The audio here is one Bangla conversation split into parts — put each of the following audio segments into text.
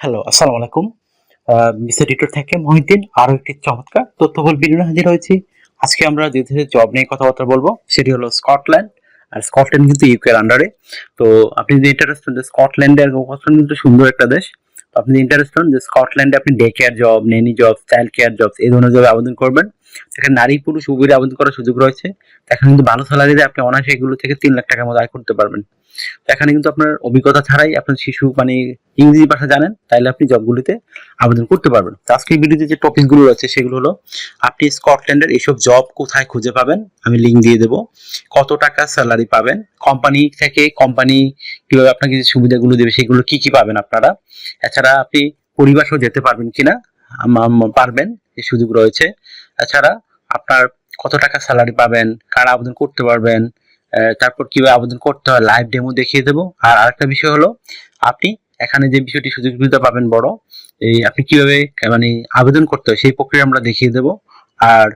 হ্যালো, আসসালামু আলাইকুম। মিস্টার টিটোর থেকে মহিউদ্দিন আরো একটি চমৎকার তথ্যবহুল ভিডিও নিয়ে হাজির হয়েছি। আজকে আমরা যে দেশের জব নিয়ে কথাবার্তা বলবো সেটি হলো স্কটল্যান্ড। আর স্কটল্যান্ড কিন্তু ইউকে এর আন্ডারে। তো আপনি যদি ইন্টারেস্টেড যে স্কটল্যান্ডের স্কটল্যান্ড কিন্তু সুন্দর একটা দেশ। তো আপনি ইন্টারেস্টেড যে স্কটল্যান্ডে আপনি day care job, nanny job, child care job এই ধরনের জবে আবেদন করবেন। এখানে নারী পুরুষ উভয়ের আবেদন করার সুযোগ রয়েছে। এখানে কিন্তু ভালো স্যালারি দিয়ে আপনি অনায়াসে এগুলো থেকে 3 লাখ টাকার মতো আয় করতে পারবেন। এখানে কিন্তু আপনার অভিজ্ঞতা ছাড়াই আপনার শিশু মানে ইংরেজি ভাষা জানেন তাইলে আপনি জবগুলিতে আবেদন করতে পারবেন। তো আজকের ভিডিওতে যে টপিকগুলো আছে সেগুলো হলো আপনি স্কটল্যান্ডের এইসব জব কোথায় খুঁজে পাবেন, আমি লিঙ্ক দিয়ে দেবো। কত টাকা স্যালারি পাবেন, কোম্পানি থেকে কোম্পানি কিভাবে আপনাকে যে সুবিধাগুলো দেবে সেগুলো কি কি পাবেন আপনারা। এছাড়া আপনি পরিবার সহ যেতে পারবেন কিনা, পারবেন, এই সুযোগ রয়েছে। এছাড়া আপনার কত টাকা স্যালারি পাবেন, কারা আবেদন করতে পারবেন, তারপর কিভাবে আবেদন করতে হয় লাইভ ডেমো দেখিয়ে দেবো। আর আরেকটা বিষয় হলো আপনি এখানে যে বিষয়টি সুযোগ সুবিধা পাবেন বড়, এই আপনি কিভাবে মানে আবেদন করতে হয় সেই প্রক্রিয়া আমরা দেখিয়ে দেবো। আর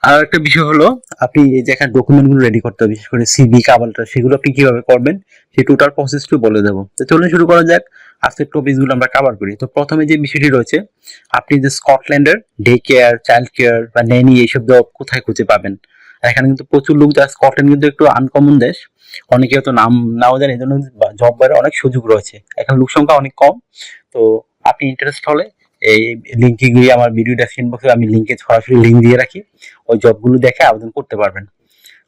আর একটা বিষয় হলো আপনি এই যে এখানে ডকুমেন্ট গুলো রেডি করতে হবে, বিশেষ করে সিভি কাবালটা, সেগুলো আপনি কিভাবে করবেন সেই টোটাল প্রসেসটি বলে দেবো। তো চলুন শুরু করা যাক। আজকের টপিক গুলো আমরা কভার করি। তো প্রথমে যে বিষয়টি রয়েছে, আপনি যে স্কটল্যান্ডের ডে কেয়ার, চাইল্ড কেয়ার বা নেনি এইসব জব কোথায় খুঁজে পাবেন। আর এখানে কিন্তু প্রচুর লোক যায়। স্কটল্যান্ড কিন্তু একটু আনকমন দেশ, অনেকে হয়তো নাম নাও জানে, এই জন্য জব বাইরে অনেক সুযোগ রয়েছে। এখানে লোক সংখ্যা অনেক কম। তো আপনি ইন্টারেস্ট হলে এই লিঙ্কে গিয়ে আমার ভিডিও ডেসক্রিপশন বক্সে আমি লিঙ্কে সরাসরি লিঙ্ক দিয়ে রাখি, ওই জবগুলো দেখে আবেদন করতে পারবেন।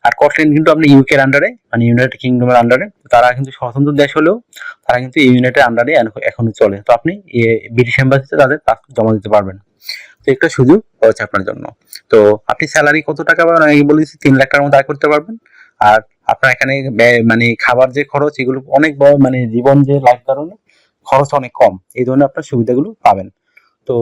আর স্কটল্যান্ড কিন্তু আপনি ইউকে এর আন্ডারে মানে ইউনাইটেড কিংডমের আন্ডারে, তারা কিন্তু স্বতন্ত্র দেশ হলেও তারা কিন্তু ইউনাইটেড আন্ডারে এখনো চলে। তো আপনি ব্রিটিশ এম্বাসিতে তাদের পাসপোর্ট জমা দিতে পারবেন। তো একটা সুযোগ রয়েছে আপনার জন্য। তো আপনি স্যালারি কত টাকা পাবেন, আমি বলে দিচ্ছি 3 লাখ টাকার মতো আয় করতে পারবেন। আর আপনার এখানে মানে খাবার যে খরচ এগুলো অনেক বড়, মানে জীবন যে লাইফ কারণে খরচ অনেক কম, এই ধরনের আপনার সুবিধাগুলো পাবেন। তো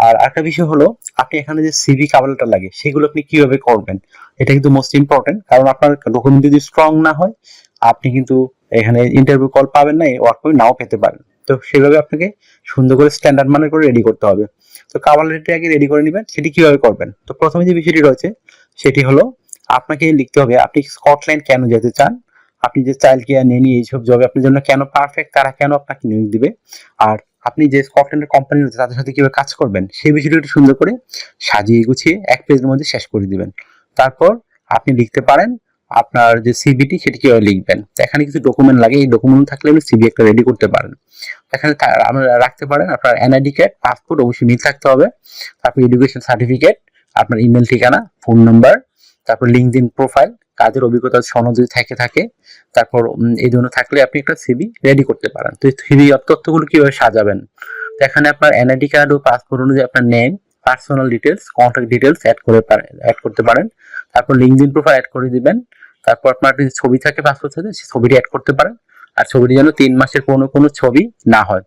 আর একটা বিষয় হলো আপনি এখানে যে সিভি কাভারটা লাগে সেগুলো আপনি কিভাবে করবেন, এটা কিন্তু মোস্ট ইম্পর্টেন্ট। কারণ আপনার ডকুমেন্ট যদি স্ট্রং না হয় আপনি কিন্তু এখানে ইন্টারভিউ কল পাবেন না, ওয়ার্ক করে নাও পেতে পারেন। তো সেভাবে আপনাকে সুন্দর করে স্ট্যান্ডার্ড মানের করে রেডি করতে হবে। তো কাভার লেটারটি আগে রেডি করে নেবেন, সেটি কিভাবে করবেন। তো প্রথমে যে বিষয়টি রয়েছে সেটি হলো আপনাকে লিখতে হবে আপনি স্কটল্যান্ড কেন যেতে চান, আপনি যে চাইল্ড কেয়ার নেনি এইসব জবে আপনার জন্য কেন পারফেক্ট, তারা কেন আপনাকে নিয়োগ দিবে, আর আপনি যে স্কটল্যান্ডের কোম্পানি রয়েছে তাদের সাথে কিভাবে কাজ করবেন সেই বিষয়টি একটু সুন্দর করে সাজিয়ে গুছিয়ে এক পেজের মধ্যে শেষ করে দিবেন। তারপর আপনি লিখতে পারেন আপনার যে সিভিটি সেটি কিভাবে লিখবেন। এখানে কিছু ডকুমেন্ট লাগে, এই ডকুমেন্ট থাকলে আপনি সিভি একটা রেডি করতে পারেন। এখানে আমরা রাখতে পারেন আপনার এনআইডি কার্ড, পাসপোর্ট অবশ্যই মিল থাকতে হবে, তারপর এডুকেশন সার্টিফিকেট, আপনার ইমেল ঠিকানা, ফোন নাম্বার, তারপর লিঙ্কডইন প্রোফাইল, কাজের অভিজ্ঞতা সনদ যদি থাকে, তারপর এই ধরনের থাকলে আপনি একটা সিভি রেডি করতে পারেন। তো সিভি তথ্যগুলো কিভাবে সাজাবেন, এখানে আপনার এনআইডি কার্ড ও পাসপোর্ট অনুযায়ী আপনার name, personal details, contact details add করতে পারেন। তারপর লিঙ্কডইন প্রোফাইল অ্যাড করে দিবেন। তারপর আপনার যদি ছবি থাকে পাসপোর্ট সাথে সেই ছবিটি অ্যাড করতে পারেন। আর ছবিটি যেন 3 মাসের কোনো ছবি না হয়।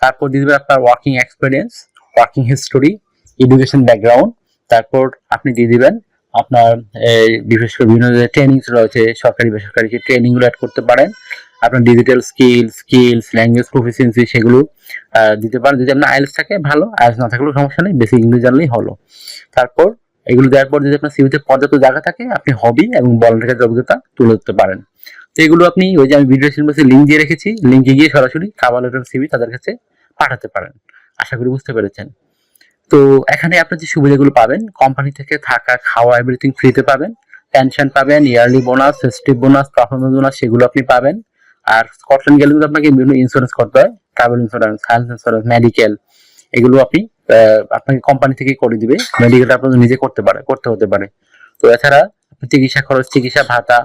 তারপর দিয়ে দেবেন আপনার working experience, working history, education background. তারপর আপনি দিয়ে দিবেন আপনার বিশেষ করে বিভিন্ন ট্রেনিং রয়েছে, সরকারি বেসরকারি, সেই ট্রেনিং গুলো অ্যাড করতে পারেন। আপনার ডিজিটাল স্কিলস, ল্যাঙ্গুয়েজ প্রফিসিয়েন্সি সেগুলো দিতে পারেন। যদি আপনার আইএলটিএস থাকে ভালো, আইএলটিএস না থাকলেও সমস্যা নেই, বেসিক ইংরেজি জানলেই হলো। তারপর এগুলো দেওয়ার পর যদি আপনার সিভিতে পর্যাপ্ত জায়গা থাকে আপনি হবি এবং ভলান্টিয়ারের অভিজ্ঞতা তুলে ধরতে পারেন। তো এগুলো আপনি ওই যে আমি ভিডিও সিলেবাসে লিঙ্ক দিয়ে রেখেছি, লিঙ্কে গিয়ে সরাসরি কাভার লেটার সিভি তাদের কাছে পাঠাতে পারেন। আশা করি বুঝতে পেরেছেন। তো এখানে আপনার যে সুবিধাগুলো পাবেন, কোম্পানি থেকে থাকা খাওয়া এভরিথিং ফ্রিতে পাবেন, পেনশন পাবেন, yearly bonus, festive bonus, performance bonus সেগুলো আপনি পাবেন। আর স্কটল্যান্ড গেলে কিন্তু আপনাকে বিভিন্ন ইন্স্যুরেন্স করতে হয়, travel insurance, health insurance, medical, এগুলো আপনি আপনাকে কোম্পানি থেকে করে দিবে। মেডিকেলটা আপনার নিজে করতে হতে পারে। তো এছাড়া চিকিৎসা খরচ, চিকিৎসা ভাতা,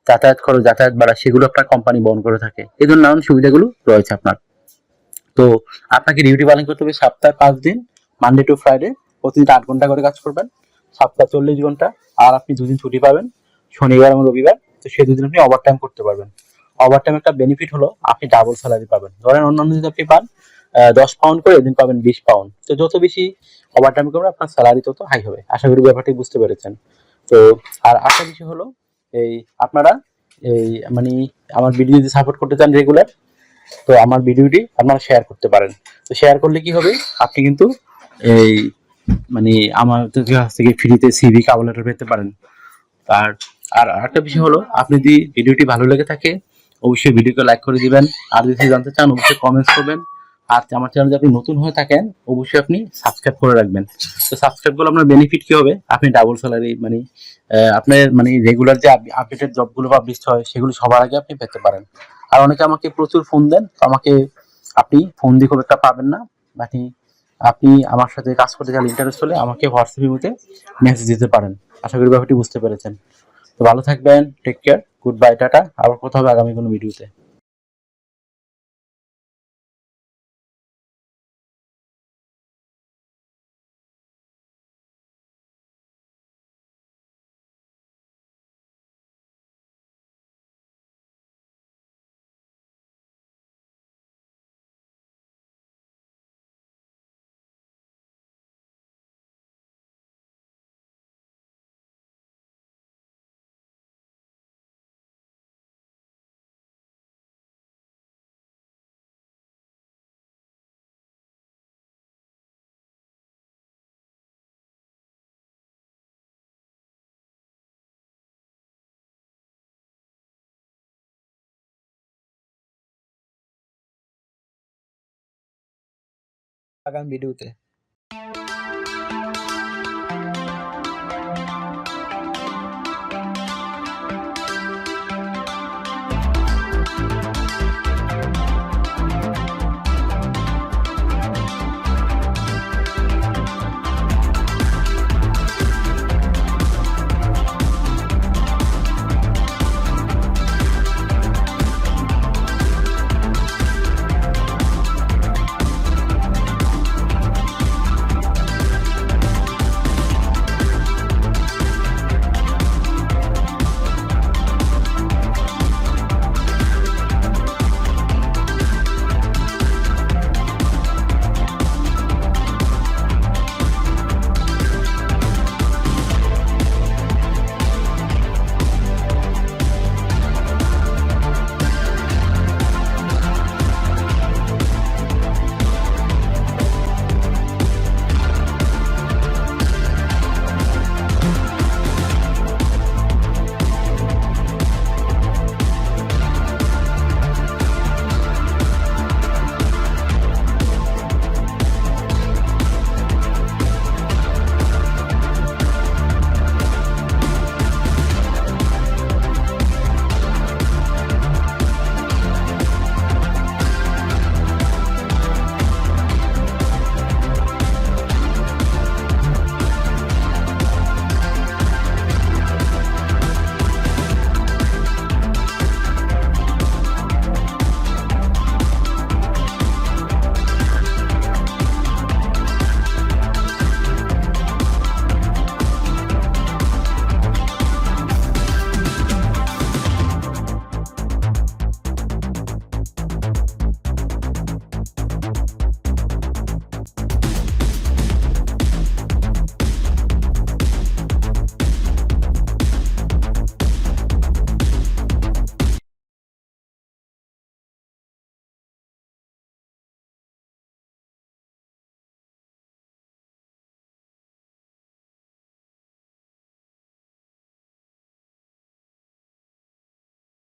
যাতায়াত ভাড়া সেগুলো আপনার কোম্পানি বহন করে থাকে। এই ধরনের নানান সুবিধাগুলো রয়েছে আপনার। তো আপনাকে ডিউটি পালন করতে হবে সপ্তাহে 5 দিন, মানডে টু ফ্রাইডে, প্রতিদিন 8 ঘন্টা করে কাজ করবেন, সপ্তাহে 40 ঘন্টা। আর আপনি 2 দিন ছুটি পাবেন, শনিবার এবং রবিবার। তো সেই 2 দিন আপনি ওভার টাইম করতে পারবেন। ওভার টাইম একটা বেনিফিট হলো আপনি ডাবল স্যালারি পাবেন। ধরেন অন্যান্য যদি আপনি পান 10 পাউন্ড করে, এদিন পাবেন 20 পাউন্ড। তো যত বেশি ওভার টাইম করবেন আপনার স্যালারি তত হাই হবে। আশা করি ব্যাপারটি বুঝতে পেরেছেন। তো আর একটা বিষয় হলো এই আপনারা এই মানে আমার ভিডিও যদি সাপোর্ট করতে চান রেগুলার, তো আমার ভিডিওটি আপনারা শেয়ার করতে পারেন। তো শেয়ার করলে কি হবে, আপনি কিন্তু এই মানে আমার কাছ থেকে ফ্রিতে সিভি কাভার লেটার পেতে পারেন। আর আর আরেকটা বিষয় হলো আপনি যদি ভিডিওটি ভালো লেগে থাকে অবশ্যই ভিডিওকে লাইক করে দিবেন। আর যদি জানতে চান অবশ্যই কমেন্টস করবেন। আর আমার চ্যানেল যদি আপনি নতুন হয়ে থাকেন অবশ্যই আপনি সাবস্ক্রাইব করে রাখবেন। তো সাবস্ক্রাইব করলে আপনার বেনিফিট কি হবে, আপনি ডাবল স্যালারি মানে আপনার মানে রেগুলার যে আপডেটেড জবগুলো পাবলিশ হয় সেগুলো সবার আগে আপনি পেতে পারেন। আর অনেকে আমাকে প্রচুর ফোন দেন, তো আমাকে আপনি ফোন দিয়ে খুব একটা পাবেন না, মানে আপনি আমার সাথে কাজ করতে চাইলে ইন্টারেস্ট হলে আমাকে হোয়াটসঅ্যাপের মধ্যে মেসেজ দিতে পারেন। আশা করি ব্যাপারটি বুঝতে পেরেছেন। তো ভালো থাকবেন, টেক কেয়ার, গুড বাই, টাটা, আবার কথা হবে আগামী কোনো ভিডিওতে। আগামী ভিডিওতে।